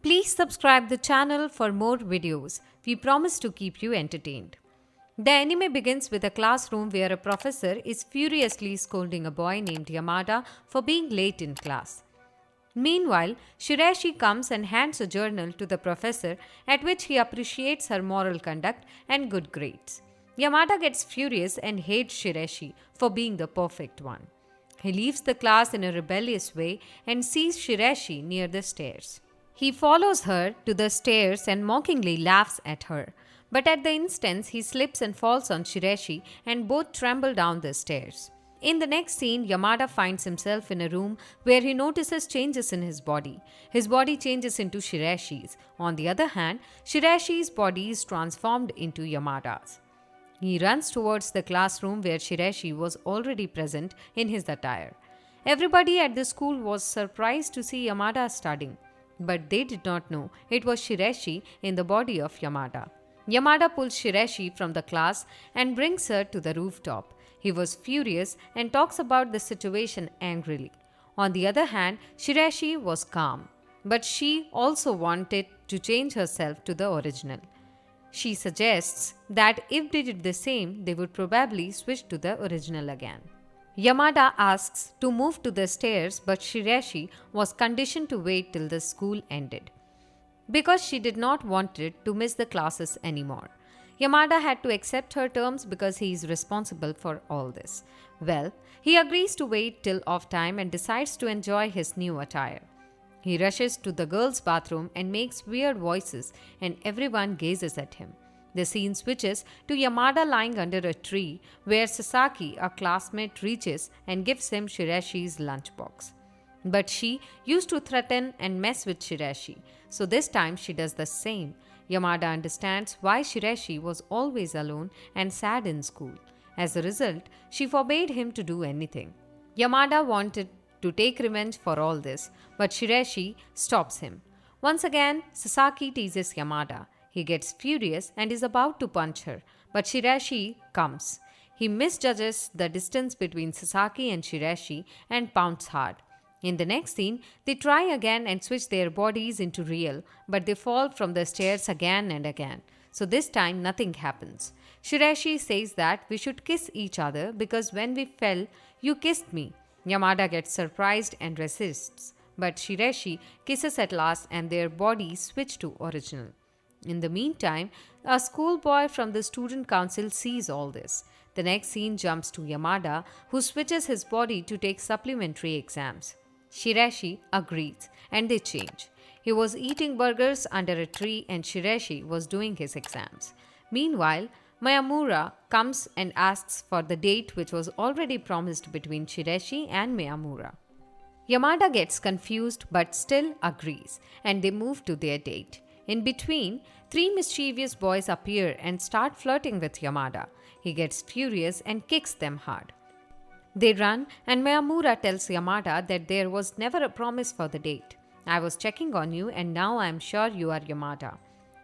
Please subscribe the channel for more videos. We promise to keep you entertained. The anime begins with a classroom where a professor is furiously scolding a boy named Yamada for being late in class. Meanwhile, Shirashi comes and hands a journal to the professor, at which he appreciates her moral conduct and good grades. Yamada gets furious and hates Shirashi for being the perfect one. He leaves the class in a rebellious way and sees Shirashi near the stairs. He follows her to the stairs and mockingly laughs at her. But at the instant, he slips and falls on Shirashi and both tremble down the stairs. In the next scene, Yamada finds himself in a room where he notices changes in his body. His body changes into Shirashi's. On the other hand, Shirashi's body is transformed into Yamada's. He runs towards the classroom where Shirashi was already present in his attire. Everybody at the school was surprised to see Yamada studying, but they did not know it was Shirashi in the body of Yamada. Yamada pulls Shirashi from the class and brings her to the rooftop. He was furious and talks about the situation angrily. On the other hand, Shirashi was calm, but she also wanted to change herself to the original. She suggests that if they did the same, they would probably switch to the original again. Yamada asks to move to the stairs, but Shirashi was conditioned to wait till the school ended because she did not want it to miss the classes anymore. Yamada had to accept her terms because he is responsible for all this. Well, he agrees to wait till off time and decides to enjoy his new attire. He rushes to the girls' bathroom and makes weird voices, and everyone gazes at him. The scene switches to Yamada lying under a tree where Sasaki, a classmate, reaches and gives him Shirashi's lunchbox. But she used to threaten and mess with Shirashi, so this time she does the same. Yamada understands why Shirashi was always alone and sad in school. As a result, she forbade him to do anything. Yamada wanted to take revenge for all this, but Shirashi stops him. Once again, Sasaki teases Yamada. He gets furious and is about to punch her, but Shirashi comes. He misjudges the distance between Sasaki and Shirashi and pounds hard. In the next scene, they try again and switch their bodies into real, but they fall from the stairs again and again. So this time, nothing happens. Shirashi says that we should kiss each other because when we fell, you kissed me. Yamada gets surprised and resists, but Shirashi kisses at last and their bodies switch to original. In the meantime, a schoolboy from the student council sees all this. The next scene jumps to Yamada, who switches his body to take supplementary exams. Shirashi agrees and they change. He was eating burgers under a tree and Shirashi was doing his exams. Meanwhile, Miyamura comes and asks for the date which was already promised between Shirashi and Miyamura. Yamada gets confused but still agrees and they move to their date. In between, three mischievous boys appear and start flirting with Yamada. He gets furious and kicks them hard. They run and Miyamura tells Yamada that there was never a promise for the date. I was checking on you and now I am sure you are Yamada.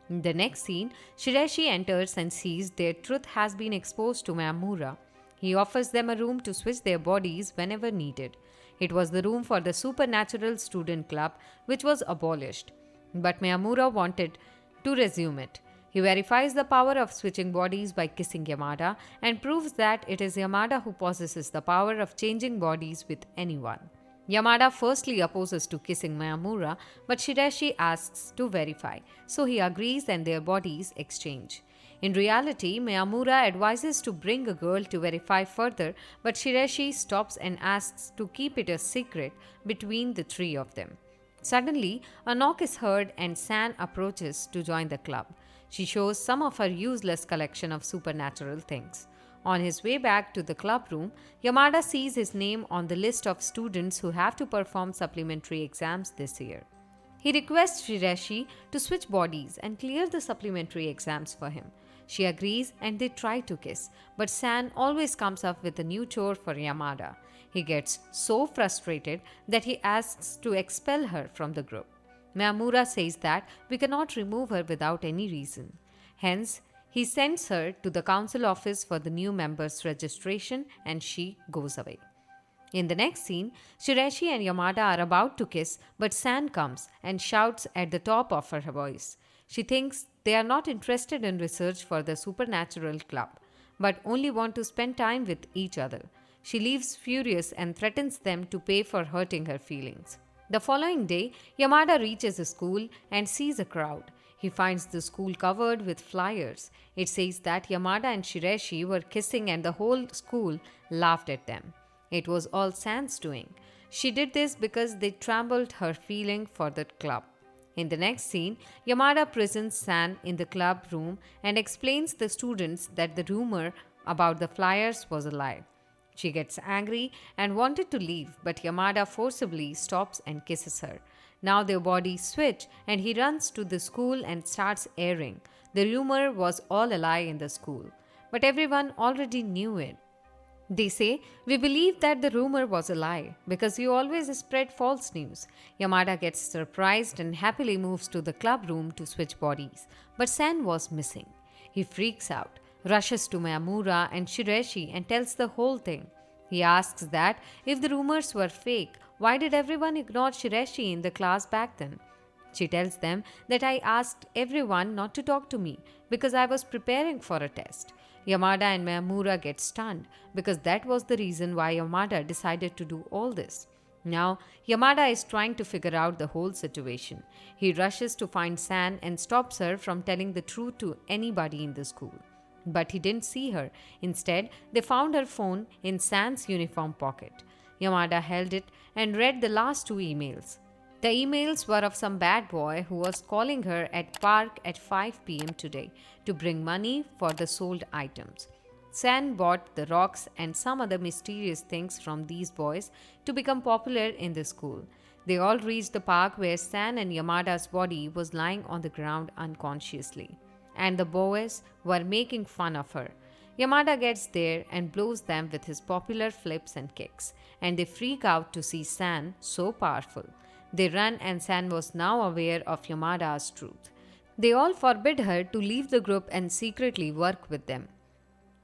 In the next scene, Shirashi enters and sees their truth has been exposed to Miyamura. He offers them a room to switch their bodies whenever needed. It was the room for the Supernatural Student Club, which was abolished. But Miyamura wanted to resume it. He verifies the power of switching bodies by kissing Yamada and proves that it is Yamada who possesses the power of changing bodies with anyone. Yamada firstly opposes to kissing Miyamura, but Shirashi asks to verify, so he agrees and their bodies exchange. In reality, Miyamura advises to bring a girl to verify further, but Shirashi stops and asks to keep it a secret between the three of them. Suddenly, a knock is heard and San approaches to join the club. She shows some of her useless collection of supernatural things. On his way back to the club room, Yamada sees his name on the list of students who have to perform supplementary exams this year. He requests Shirashi to switch bodies and clear the supplementary exams for him. She agrees and they try to kiss, but San always comes up with a new chore for Yamada. He gets so frustrated that he asks to expel her from the group. Miyamura says that we cannot remove her without any reason. Hence, he sends her to the council office for the new members' registration and she goes away. In the next scene, Shireshi and Yamada are about to kiss, but San comes and shouts at the top of her voice. She thinks they are not interested in research for the supernatural club, but only want to spend time with each other. She leaves furious and threatens them to pay for hurting her feelings. The following day, Yamada reaches the school and sees a crowd. He finds the school covered with flyers. It says that Yamada and Shireshi were kissing and the whole school laughed at them. It was all San's doing. She did this because they trampled her feeling for the club. In the next scene, Yamada presents San in the club room and explains the students that the rumor about the flyers was a lie. She gets angry and wanted to leave, but Yamada forcibly stops and kisses her. Now their bodies switch and he runs to the school and starts airing. The rumor was all a lie in the school, but everyone already knew it. They say, "We believe that the rumor was a lie because you always spread false news." Yamada gets surprised and happily moves to the club room to switch bodies. But San was missing. He freaks out, rushes to Mayamura and Shireshi and tells the whole thing. He asks that if the rumors were fake, why did everyone ignore Shireshi in the class back then? She tells them that I asked everyone not to talk to me because I was preparing for a test. Yamada and Mayamura get stunned because that was the reason why Yamada decided to do all this. Now, Yamada is trying to figure out the whole situation. He rushes to find San and stops her from telling the truth to anybody in the school. But he didn't see her. Instead, they found her phone in San's uniform pocket. Yamada held it and read the last two emails. The emails were of some bad boy who was calling her at park at 5 p.m. today to bring money for the sold items. San bought the rocks and some other mysterious things from these boys to become popular in the school. They all reached the park where San and Yamada's body was lying on the ground unconsciously, and the boys were making fun of her. Yamada gets there and blows them with his popular flips and kicks, and they freak out to see San so powerful. They run and San was now aware of Yamada's truth. They all forbid her to leave the group and secretly work with them.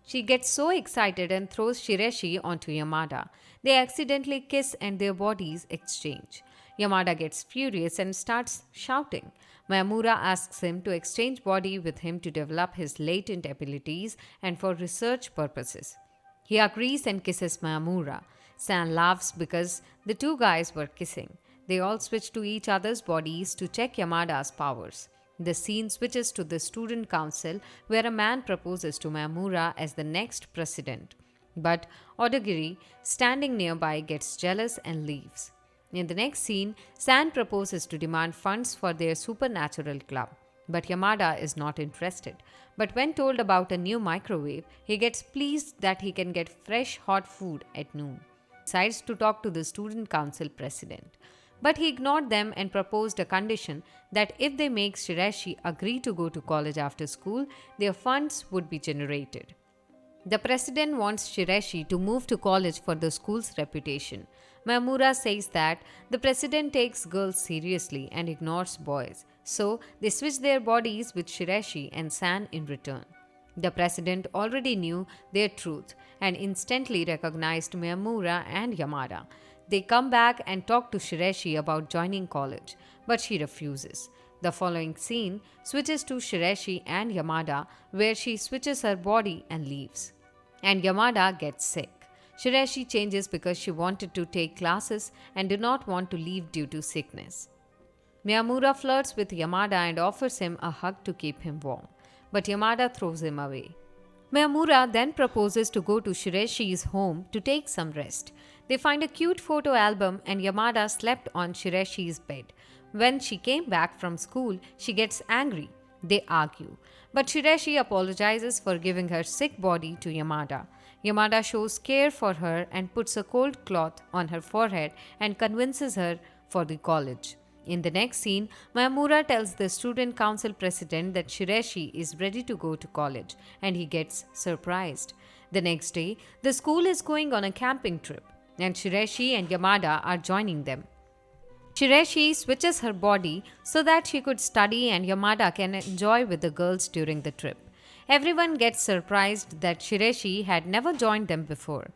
She gets so excited and throws Shireshi onto Yamada. They accidentally kiss and their bodies exchange. Yamada gets furious and starts shouting. Mayamura asks him to exchange body with him to develop his latent abilities and for research purposes. He agrees and kisses Mayamura. San laughs because the two guys were kissing. They all switch to each other's bodies to check Yamada's powers. The scene switches to the student council where a man proposes to Mayamura as the next president. But Odagiri, standing nearby, gets jealous and leaves. In the next scene, San proposes to demand funds for their supernatural club. But Yamada is not interested. But when told about a new microwave, he gets pleased that he can get fresh hot food at noon. He decides to talk to the student council president. But he ignored them and proposed a condition that if they make Shireshi agree to go to college after school, their funds would be generated. The president wants Shireshi to move to college for the school's reputation. Mayamura says that the president takes girls seriously and ignores boys, so they switch their bodies with Shireshi and San in return. The president already knew their truth and instantly recognized Mayamura and Yamada. They come back and talk to Shireshi about joining college, but she refuses. The following scene switches to Shireshi and Yamada, where she switches her body and leaves. And Yamada gets sick. Shireshi changes because she wanted to take classes and did not want to leave due to sickness. Mayamura flirts with Yamada and offers him a hug to keep him warm, but Yamada throws him away. Mayamura then proposes to go to Shireshi's home to take some rest. They find a cute photo album and Yamada slept on Shireshi's bed. When she came back from school, she gets angry. They argue. But Shireshi apologizes for giving her sick body to Yamada. Yamada shows care for her and puts a cold cloth on her forehead and convinces her for the college. In the next scene, Mayamura tells the student council president that Shireshi is ready to go to college, and he gets surprised. The next day, the school is going on a camping trip, and Shireshi and Yamada are joining them. Shireshi switches her body so that she could study and Yamada can enjoy with the girls during the trip. Everyone gets surprised that Shireshi had never joined them before.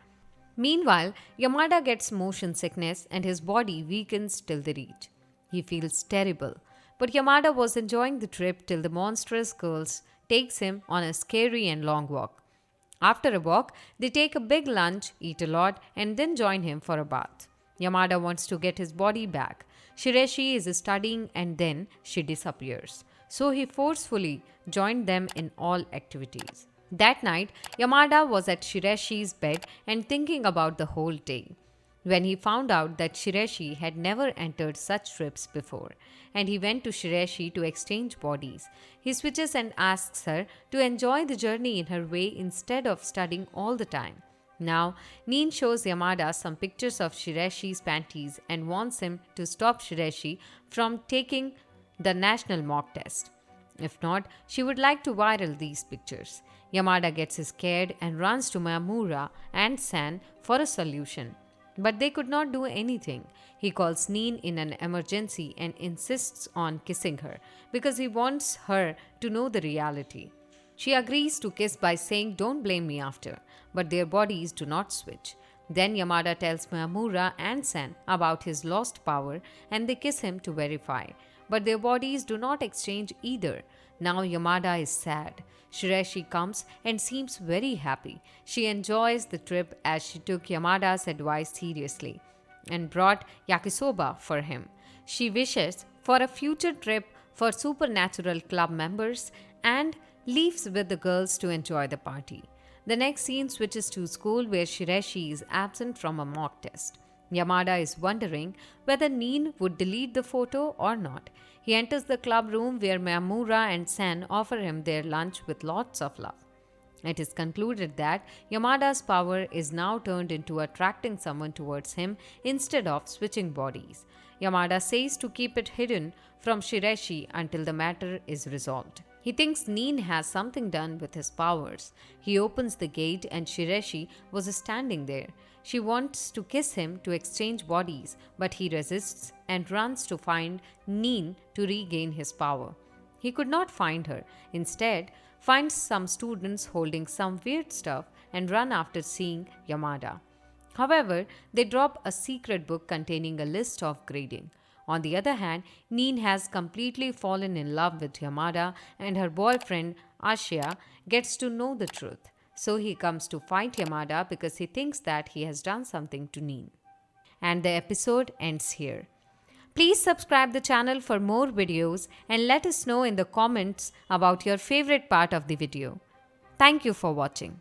Meanwhile, Yamada gets motion sickness and his body weakens till they reach. He feels terrible, but Yamada was enjoying the trip till the monstrous girls takes him on a scary and long walk. After a walk, they take a big lunch, eat a lot, and then join him for a bath. Yamada wants to get his body back. Shireshi is studying and then she disappears. So he forcefully joined them in all activities. That night, Yamada was at Shireshi's bed and thinking about the whole day. When he found out that Shireshi had never entered such trips before, and he went to Shireshi to exchange bodies, he switches and asks her to enjoy the journey in her way instead of studying all the time. Now, Nin shows Yamada some pictures of Shireshi's panties and wants him to stop Shireshi from taking the national mock test. If not, she would like to viral these pictures. Yamada gets scared and runs to Mamura and San for a solution. But they could not do anything. He calls Nin in an emergency and insists on kissing her because he wants her to know the reality. She agrees to kiss by saying, "Don't blame me after," but their bodies do not switch. Then Yamada tells Mamura and San about his lost power and they kiss him to verify. But their bodies do not exchange either. Now Yamada is sad. Shireshi comes and seems very happy. She enjoys the trip as she took Yamada's advice seriously and brought yakisoba for him. She wishes for a future trip for Supernatural Club members and leaves with the girls to enjoy the party. The next scene switches to school where Shireshi is absent from a mock test. Yamada is wondering whether Nin would delete the photo or not. He enters the club room where Mamura and San offer him their lunch with lots of love. It is concluded that Yamada's power is now turned into attracting someone towards him instead of switching bodies. Yamada says to keep it hidden from Shireshi until the matter is resolved. He thinks Nin has something done with his powers. He opens the gate and Shireshi was standing there. She wants to kiss him to exchange bodies, but he resists and runs to find Nin to regain his power. He could not find her. Instead, finds some students holding some weird stuff and run after seeing Yamada. However, they drop a secret book containing a list of grading. On the other hand, Nin has completely fallen in love with Yamada and her boyfriend Ashia gets to know the truth. So he comes to fight Yamada because he thinks that he has done something to Nin. And the episode ends here. Please subscribe the channel for more videos and let us know in the comments about your favorite part of the video. Thank you for watching.